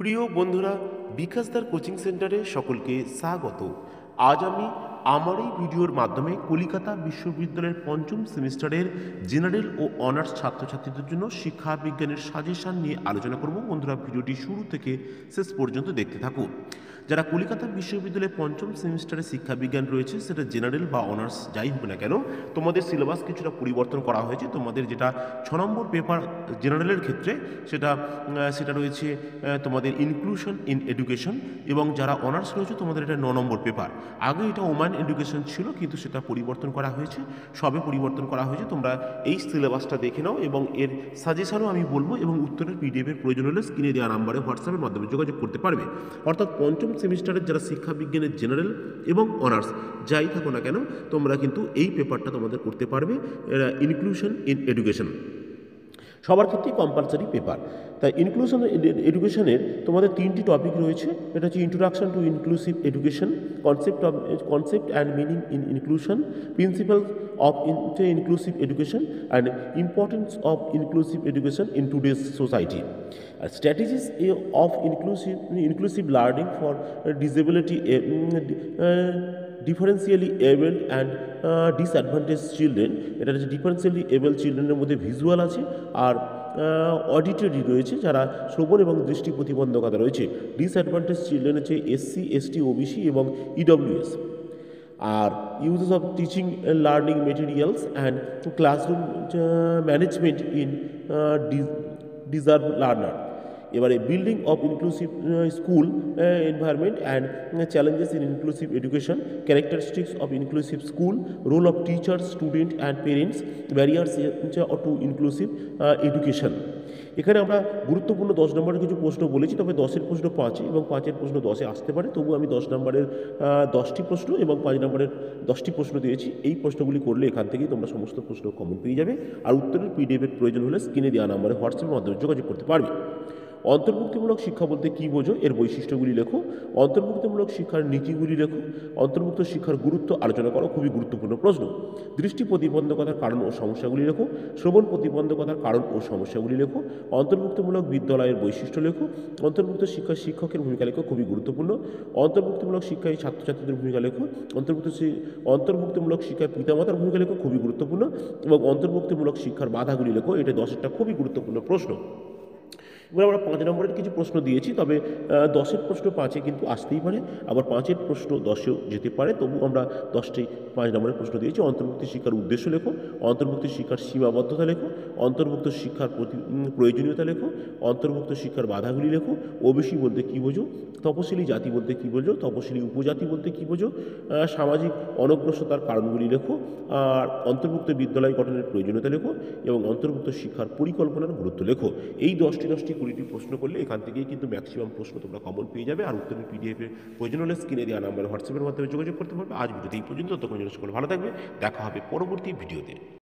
প্রিয় বন্ধুরা, বিকাশদার কোচিং সেন্টারে সকলকে স্বাগত। আজ আমি আমার এই ভিডিওর মাধ্যমে কলিকাতা বিশ্ববিদ্যালয়ের পঞ্চম সেমিস্টারের জেনারেল ও অনার্স ছাত্রছাত্রীদের জন্য শিক্ষা বিজ্ঞানের সাজেশন নিয়ে আলোচনা করব। বন্ধুরা, ভিডিওটি শুরু থেকে শেষ পর্যন্ত দেখতে থাকুন। যারা কলিকাতা বিশ্ববিদ্যালয়ে পঞ্চম সেমিস্টারে শিক্ষা বিজ্ঞান রয়েছে, সেটা জেনারেল বা অনার্স যাই হোক না কেন, তোমাদের সিলেবাস কিছুটা পরিবর্তন করা হয়েছে। তোমাদের যেটা 6 নম্বর পেপার জেনারেলের ক্ষেত্রে সেটা রয়েছে তোমাদের ইনক্লুশন ইন এডুকেশন, এবং যারা অনার্স রয়েছে তোমাদের এটা 9 নম্বর পেপার। আগে এটা ওম্যান এডুকেশন ছিল, কিন্তু সেটা পরিবর্তন করা হয়েছে, সবে পরিবর্তন করা হয়েছে। তোমরা এই সিলেবাসটা দেখে নাও এবং এর সাজেশনও আমি বলবো, এবং উত্তরের পিডিএফের প্রয়োজন হলে স্ক্রিনে দেওয়া নাম্বারে হোয়াটসঅ্যাপের মাধ্যমে যোগাযোগ করতে পারবে। অর্থাৎ পঞ্চম সেমিস্টারের যারা শিক্ষা বিজ্ঞানের জেনারেল এবং অনার্স যাই থাকো না কেন, তোমরা কিন্তু এই পেপারটা তোমাদের করতে পারবে, ইনক্লুশন ইন এডুকেশন সবার ক্ষেত্রেই কম্পালসারি পেপার। তাই ইনক্লুশন এডুকেশনের তোমাদের 3টি টপিক রয়েছে। এটা হচ্ছে introduction to inclusive education, concept and meaning in inclusion, principles of inclusive education and importance of inclusive education in today's society, strategies of inclusive learning for disability, differentially abled and disadvantage children. এটা হচ্ছে ডিফারেন্সিয়ালি able চিলড্রেনের মধ্যে visual আছে, আর auditory রয়েছে, যারা শ্রবণ এবং দৃষ্টি প্রতিবন্ধকতা রয়েছে। ডিসঅ্যাডভান্টেজ চিলড্রেন হচ্ছে এসসি, এসটি, ওবিসি এবং ইডব্লিউএস। আর uses of teaching learning materials and classroom management in deserve learner. এবারে building of inclusive school environment and challenges in inclusive education, characteristics of inclusive school, role of teacher, student and parents, barriers to inclusive education. এখানে আমরা গুরুত্বপূর্ণ 10 নম্বরের কিছু প্রশ্ন বলেছি, তবে 10-এর প্রশ্ন 5-এ এবং 5-এর প্রশ্ন 10-এ আসতে পারে। তবু আমি 10 নম্বরের 10টি প্রশ্ন এবং 5 নম্বরের 10টি প্রশ্ন দিয়েছি। এই প্রশ্নগুলি করলে এখান থেকেই তোমরা সমস্ত প্রশ্ন কমন পেয়ে যাবে, আর উত্তরের পিডিএফের প্রয়োজন হলে স্ক্রিনে দেওয়া নম্বরে হোয়াটসঅ্যাপের মাধ্যমে যোগাযোগ করতে পারবে। অন্তর্ভুক্তিমূলক শিক্ষা বলতে কী বোঝো, এর বৈশিষ্ট্যগুলি লেখো। অন্তর্ভুক্তিমূলক শিক্ষার নীতিগুলি লেখো। অন্তর্ভুক্ত শিক্ষার গুরুত্ব আলোচনা করো, খুবই গুরুত্বপূর্ণ প্রশ্ন। দৃষ্টি প্রতিবন্ধকতার কারণ ও সমস্যাগুলি লেখো। শ্রবণ প্রতিবন্ধকতার কারণ ও সমস্যাগুলি লেখো। অন্তর্ভুক্তিমূলক বিদ্যালয়ের বৈশিষ্ট্য লেখো। অন্তর্ভুক্ত শিক্ষায় শিক্ষকের ভূমিকা লেখো, খুবই গুরুত্বপূর্ণ। অন্তর্ভুক্তিমূলক শিক্ষায় ছাত্রছাত্রীদের ভূমিকা লেখো। অন্তর্ভুক্তিমূলক শিক্ষায় পিতামাতার ভূমিকা লেখো, খুবই গুরুত্বপূর্ণ। এবং অন্তর্ভুক্তিমূলক শিক্ষার বাধাগুলি লেখো। এটা 10-এরটা খুবই গুরুত্বপূর্ণ প্রশ্ন। এবার আমরা 5 নম্বরের কিছু প্রশ্ন দিয়েছি, তবে 10-এর প্রশ্ন 5-এ কিন্তু আসতেই পারে, আবার 5-এর প্রশ্ন 10-এও যেতে পারে। তবু আমরা 10টি 5 নম্বরের প্রশ্ন দিয়েছি। অন্তর্ভুক্ত শিক্ষার উদ্দেশ্য লেখো। অন্তর্ভুক্ত শিক্ষার সীমাবদ্ধতা লেখো। অন্তর্ভুক্ত শিক্ষার প্রয়োজনীয়তা লেখো। অন্তর্ভুক্ত শিক্ষার বাধাগুলি লেখো। ওবিসি বলতে কী বোঝো, তপশিলি জাতি বলতে কী বোঝো, তপশিলি উপজাতি বলতে কী বোঝো, সামাজিক অনগ্রসরতার কারণগুলি লেখো, আর অন্তর্ভুক্ত বিদ্যালয় গঠনের প্রয়োজনীয়তা লেখো, এবং অন্তর্ভুক্ত শিক্ষার পরিকল্পনার গুরুত্ব লেখো। এই 10টি 20টি প্রশ্ন করলে এখান থেকেই কিন্তু ম্যাক্সিমাম প্রশ্ন তোমরা কমন পেয়ে যাবে, আর উত্তরের পিডিএফের প্রয়োজন হলে স্ক্রিনে দেওয়া নাম্বারে হোয়াটসঅ্যাপের মাধ্যমে যোগাযোগ করতে পারবে। আজ ভিডিওতে এই পর্যন্ত, তখন সকল ভালো থাকবে। দেখা হবে পরবর্তী ভিডিওতে।